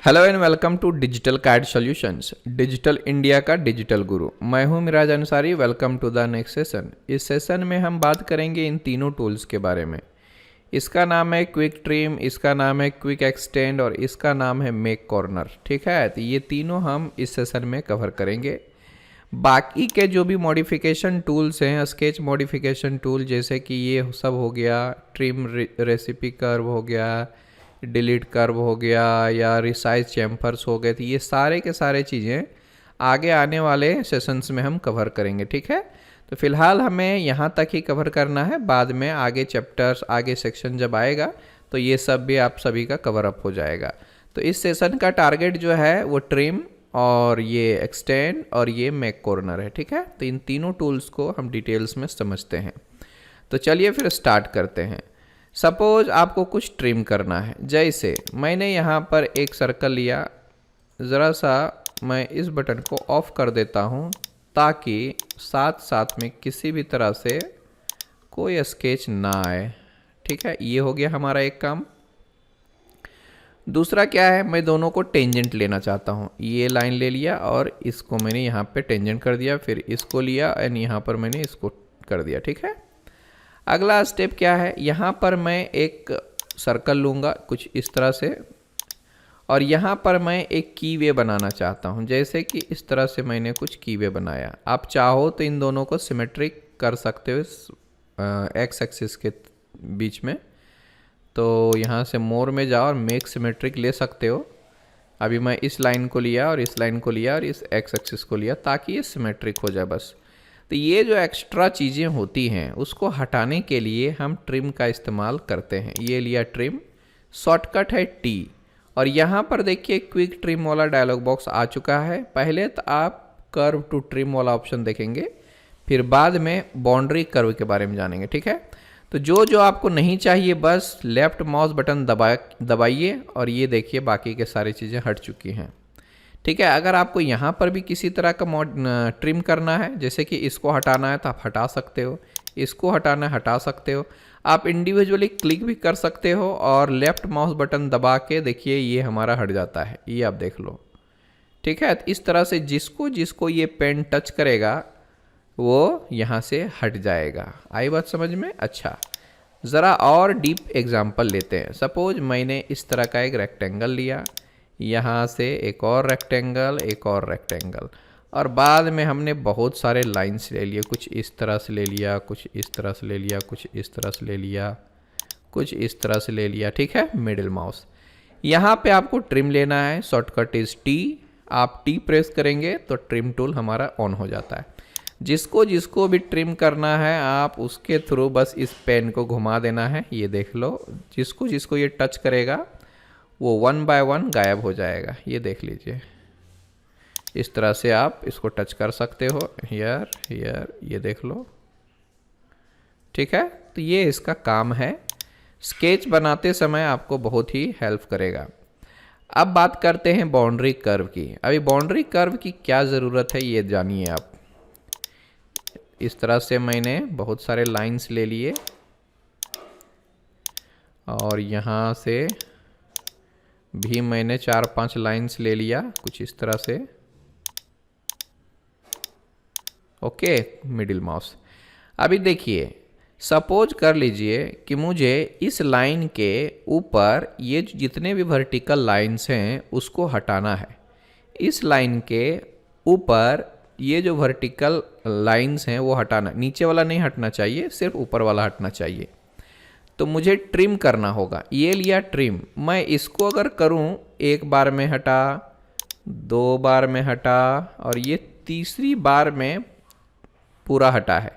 Hello and welcome to digital CAD solutions, digital India का digital guru. मैं हूं Miraj Ansari. Welcome to the next session. इस session में हम बात करेंगे इन तीनों टूल्स के बारे में। इसका नाम है क्विक ट्रिम, इसका नाम है क्विक एक्सटेंड और इसका नाम है मेक कॉर्नर। ठीक है, तो ये तीनों हम इस सेशन में कवर करेंगे। बाकी के जो भी मॉडिफिकेशन टूल्स हैं, स्केच मॉडिफिकेशन टूल, जैसे कि ये सब हो गया, ट्रिम रेसिपी कर्व हो गया, डिलीट कर्व हो गया या रिसाइज चैम्फर्स हो गए, तो ये सारे के सारे चीज़ें आगे आने वाले सेशंस में हम कवर करेंगे। ठीक है, तो फिलहाल हमें यहाँ तक ही कवर करना है। बाद में आगे चैप्टर्स, आगे सेक्शन जब आएगा तो ये सब भी आप सभी का कवर अप हो जाएगा। तो इस सेशन का टारगेट जो है वो ट्रिम और ये एक्सटेंड और ये मेक कॉर्नर है। ठीक है, तो इन तीनों टूल्स को हम डिटेल्स में समझते हैं। तो चलिए फिर स्टार्ट करते हैं। सपोज आपको कुछ ट्रिम करना है, जैसे मैंने यहाँ पर एक सर्कल लिया, ज़रा सा मैं इस बटन को ऑफ कर देता हूँ ताकि साथ साथ में किसी भी तरह से कोई स्केच ना आए। ठीक है, ये हो गया हमारा एक काम। दूसरा क्या है, मैं दोनों को टेंजेंट लेना चाहता हूँ। ये लाइन ले लिया और इसको मैंने यहाँ पे टेंजेंट कर दिया, फिर इसको लिया एंड यहाँ पर मैंने इसको कर दिया। ठीक है, अगला स्टेप क्या है, यहाँ पर मैं एक सर्कल लूँगा कुछ इस तरह से और यहाँ पर मैं एक कीवे बनाना चाहता हूँ। जैसे कि इस तरह से मैंने कुछ कीवे बनाया। आप चाहो तो इन दोनों को सिमेट्रिक कर सकते हो एक्स एक्सिस के बीच में। तो यहाँ से मोर में जाओ और मेक सिमेट्रिक ले सकते हो। अभी मैं इस लाइन को लिया और इस लाइन को लिया और इस एक्स एक्सिस को लिया ताकि ये सिमेट्रिक हो जाए बस। तो ये जो एक्स्ट्रा चीज़ें होती हैं उसको हटाने के लिए हम ट्रिम का इस्तेमाल करते हैं। ये लिया ट्रिम, शॉर्टकट है टी, और यहाँ पर देखिए क्विक ट्रिम वाला डायलॉग बॉक्स आ चुका है। पहले तो आप कर्व टू ट्रिम वाला ऑप्शन देखेंगे, फिर बाद में बाउंड्री कर्व के बारे में जानेंगे। ठीक है, तो जो जो आपको नहीं चाहिए बस लेफ्ट माउस बटन दबाइए और ये देखिए बाकी के सारी चीज़ें हट चुकी हैं। ठीक है, अगर आपको यहाँ पर भी किसी तरह का ट्रिम करना है, जैसे कि इसको हटाना है तो आप हटा सकते हो, इसको हटाना है हटा सकते हो। आप इंडिविजुअली क्लिक भी कर सकते हो और लेफ्ट माउस बटन दबा के देखिए ये हमारा हट जाता है, ये आप देख लो। ठीक है, तो इस तरह से जिसको जिसको ये पेन टच करेगा वो यहाँ से हट जाएगा। आई बात समझ में? अच्छा, ज़रा और डीप एग्जाम्पल लेते हैं। सपोज मैंने इस तरह का एक रेक्टेंगल लिया, यहाँ से एक और रेक्टेंगल, एक और रेक्टेंगल, और बाद में हमने बहुत सारे लाइंस ले लिए। कुछ इस तरह से ले लिया, कुछ इस तरह से ले लिया, कुछ इस तरह से ले लिया, कुछ इस तरह से ले लिया। ठीक है, मिडिल माउस यहाँ पे आपको ट्रिम लेना है। Shortcut is T. आप टी प्रेस करेंगे तो ट्रिम टूल हमारा ऑन हो जाता है। जिसको जिसको भी ट्रिम करना है आप उसके थ्रू बस इस पेन को घुमा देना है। ये देख लो, जिसको जिसको ये टच करेगा वो 1 बाय 1 गायब हो जाएगा। ये देख लीजिए, इस तरह से आप इसको टच कर सकते हो, हियर हियर, ये देख लो। ठीक है, तो ये इसका काम है, स्केच बनाते समय आपको बहुत ही हेल्प करेगा। अब बात करते हैं बाउंड्री कर्व की। अभी बाउंड्री कर्व की क्या ज़रूरत है ये जानिए आप। इस तरह से मैंने बहुत सारे लाइंस ले लिए और यहाँ से भी मैंने 4-5 लाइंस ले लिया, कुछ इस तरह से। Okay, middle mouse. अभी देखिए, सपोज कर लीजिए कि मुझे इस लाइन के ऊपर ये जितने भी वर्टिकल लाइंस हैं उसको हटाना है। इस लाइन के ऊपर ये जो वर्टिकल लाइंस हैं वो हटाना, नीचे वाला नहीं हटना चाहिए, सिर्फ ऊपर वाला हटना चाहिए। तो मुझे ट्रिम करना होगा। ये लिया ट्रिम, मैं इसको अगर करूं, एक बार में हटा, 2 बार में हटा और ये तीसरी बार में पूरा हटा है।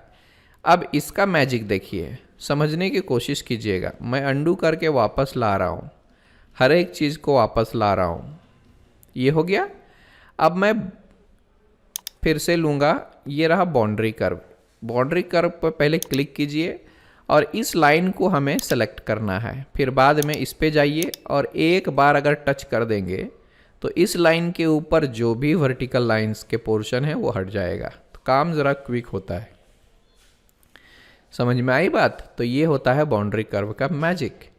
अब इसका मैजिक देखिए, समझने की कोशिश कीजिएगा। मैं अंडू करके वापस ला रहा हूँ, हर एक चीज़ को वापस ला रहा हूँ। ये हो गया। अब मैं फिर से लूँगा, ये रहा बाउंड्री कर्व। बाउंड्री कर्व पर पहले क्लिक कीजिए और इस लाइन को हमें सेलेक्ट करना है। फिर बाद में इस पे जाइए और एक बार अगर टच कर देंगे तो इस लाइन के ऊपर जो भी वर्टिकल लाइंस के पोर्शन है वो हट जाएगा। तो काम ज़रा क्विक होता है। समझ में आई बात? तो ये होता है बाउंड्री कर्व का मैजिक।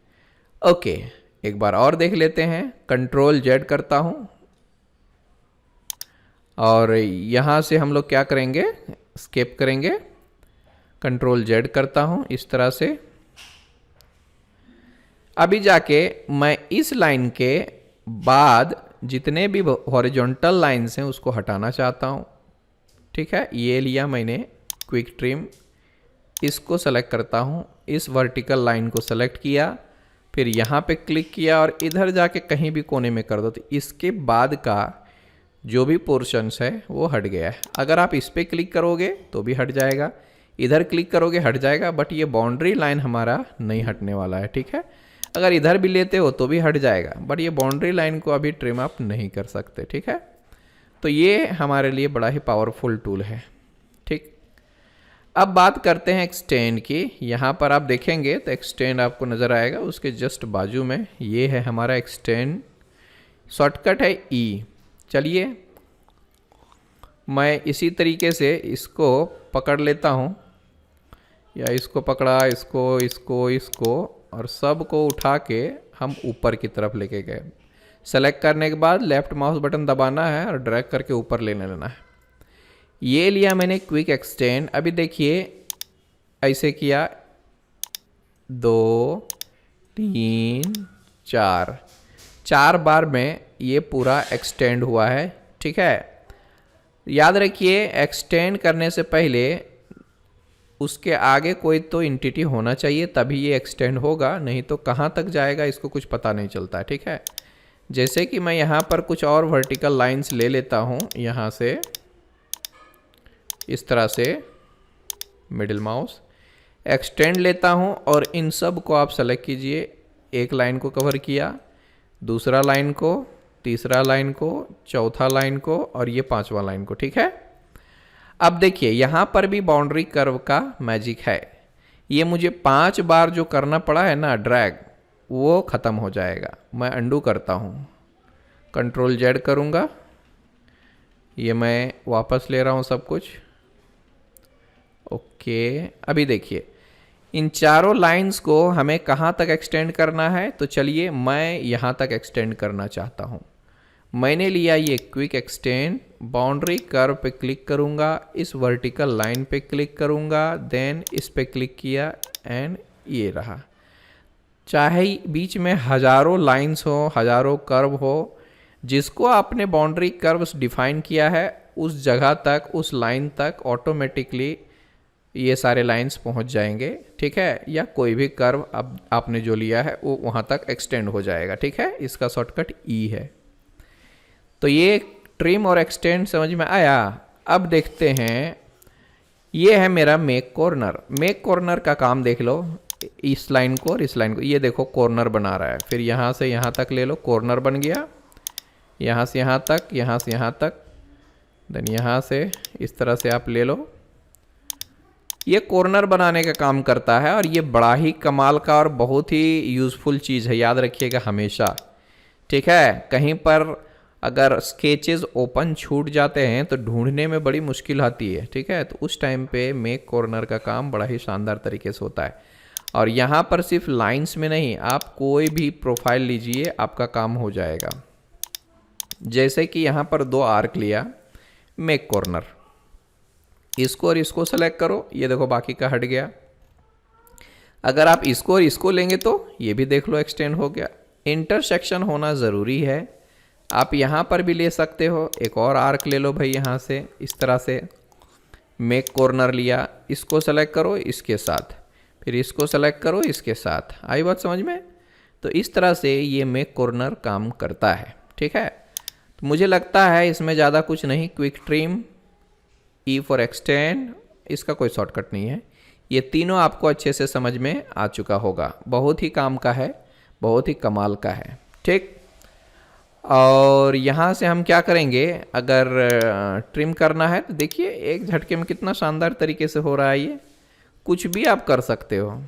ओके, एक बार और देख लेते हैं। कंट्रोल जेड करता हूँ और यहाँ से हम लोग क्या करेंगे, स्केप करेंगे। कंट्रोल जेड करता हूँ इस तरह से। अभी जाके मैं इस लाइन के बाद जितने भी हॉरिजॉन्टल लाइन्स हैं उसको हटाना चाहता हूँ। ठीक है, ये लिया मैंने क्विक ट्रिम, इसको सेलेक्ट करता हूँ, इस वर्टिकल लाइन को सेलेक्ट किया, फिर यहाँ पे क्लिक किया और इधर जाके कहीं भी कोने में कर दो तो इसके बाद का जो भी पोर्शंस है वो हट गया है। अगर आप इस पर क्लिक करोगे तो भी हट जाएगा, इधर क्लिक करोगे हट जाएगा, बट ये बाउंड्री लाइन हमारा नहीं हटने वाला है। ठीक है, अगर इधर भी लेते हो तो भी हट जाएगा, बट ये बाउंड्री लाइन को अभी ट्रिम आप नहीं कर सकते। ठीक है, तो ये हमारे लिए बड़ा ही पावरफुल टूल है। ठीक, अब बात करते हैं एक्सटेंड की। यहाँ पर आप देखेंगे तो एक्सटेंड आपको नज़र आएगा, उसके जस्ट बाजू में ये है हमारा एक्सटेंड, शॉर्टकट है ई। चलिए मैं इसी तरीके से इसको पकड़ लेता हूँ, या इसको पकड़ा, इसको इसको इसको और सब को उठा के हम ऊपर की तरफ लेके गए। सेलेक्ट करने के बाद लेफ्ट माउस बटन दबाना है और ड्रैग करके ऊपर लेने लेना है। ये लिया मैंने क्विक एक्सटेंड। अभी देखिए ऐसे किया, 2 3 4 4 बार में ये पूरा एक्सटेंड हुआ है। ठीक है, याद रखिए एक्सटेंड करने से पहले उसके आगे कोई तो एंटिटी होना चाहिए तभी ये एक्सटेंड होगा, नहीं तो कहाँ तक जाएगा इसको कुछ पता नहीं चलता। ठीक है, जैसे कि मैं यहाँ पर कुछ और वर्टिकल लाइंस ले लेता हूँ, यहाँ से इस तरह से मिडिल माउस एक्सटेंड लेता हूँ और इन सब को आप सेलेक्ट कीजिए। एक लाइन को कवर किया, दूसरा लाइन को, तीसरा लाइन को, चौथा लाइन को और ये पांचवा लाइन को। ठीक है, अब देखिए यहाँ पर भी बाउंड्री कर्व का मैजिक है। ये मुझे 5 बार जो करना पड़ा है ना ड्रैग, वो ख़त्म हो जाएगा। मैं अंडू करता हूँ, कंट्रोल जेड करूँगा, ये मैं वापस ले रहा हूँ सब कुछ। ओके, अभी देखिए इन चारों लाइंस को हमें कहाँ तक एक्सटेंड करना है, तो चलिए मैं यहाँ तक एक्सटेंड करना चाहता हूँ। मैंने लिया ये क्विक एक्सटेंड, बाउंड्री कर्व पे क्लिक करूँगा, इस वर्टिकल लाइन पे क्लिक करूँगा, देन इस पे क्लिक किया एंड ये रहा। चाहे बीच में हज़ारों लाइंस हो, हज़ारों कर्व हो, जिसको आपने बाउंड्री कर्व्स डिफाइन किया है उस जगह तक, उस लाइन तक ऑटोमेटिकली ये सारे लाइंस पहुंच जाएंगे। ठीक है, या कोई भी कर्व अब आपने जो लिया है वो वहाँ तक एक्सटेंड हो जाएगा। ठीक है, इसका शॉर्टकट ई है। तो ये ट्रिम और एक्सटेंड समझ में आया। अब देखते हैं, ये है मेरा मेक कॉर्नर। मेक कॉर्नर का काम देख लो, इस लाइन को और इस लाइन को, ये देखो कॉर्नर बना रहा है। फिर यहाँ से यहाँ तक ले लो, कॉर्नर बन गया, यहाँ से यहाँ तक, यहाँ से यहाँ तक, देन यहाँ से इस तरह से आप ले लो। ये कॉर्नर बनाने का काम करता है और ये बड़ा ही कमाल का और बहुत ही यूज़फुल चीज़ है, याद रखिएगा हमेशा। ठीक है, कहीं पर अगर स्केचेस ओपन छूट जाते हैं तो ढूंढने में बड़ी मुश्किल आती है। ठीक है, तो उस टाइम पे मेक कॉर्नर का काम बड़ा ही शानदार तरीके से होता है। और यहाँ पर सिर्फ लाइंस में नहीं, आप कोई भी प्रोफाइल लीजिए, आपका काम हो जाएगा। जैसे कि यहाँ पर 2 आर्क लिया, मेक कॉर्नर, इसको और इसको सेलेक्ट करो, ये देखो बाकी का हट गया। अगर आप इसको और इसको लेंगे तो ये भी देख लो एक्सटेंड हो गया। इंटरसेक्शन होना ज़रूरी है। आप यहाँ पर भी ले सकते हो, एक और आर्क ले लो भाई, यहाँ से इस तरह से मेक कॉर्नर लिया, इसको सेलेक्ट करो इसके साथ, फिर इसको सेलेक्ट करो इसके साथ। आई बात समझ में? तो इस तरह से ये मेक कॉर्नर काम करता है। ठीक है, तो मुझे लगता है इसमें ज़्यादा कुछ नहीं। Quick trim, E for extend, इसका कोई शॉर्टकट नहीं है। ये तीनों आपको अच्छे से समझ में आ चुका होगा। बहुत ही काम का है, बहुत ही कमाल का है। ठीक, और यहाँ से हम क्या करेंगे, अगर ट्रिम करना है तो देखिए एक झटके में कितना शानदार तरीके से हो रहा है। ये कुछ भी आप कर सकते हो,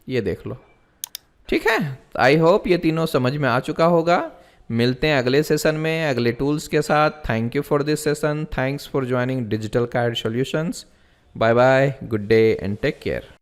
ये देख लो। ठीक है, आई होप ये तीनों समझ में आ चुका होगा। मिलते हैं अगले सेशन में अगले टूल्स के साथ। Thank you for this session, thanks for joining digital CAD solutions. Bye bye, good day and take care.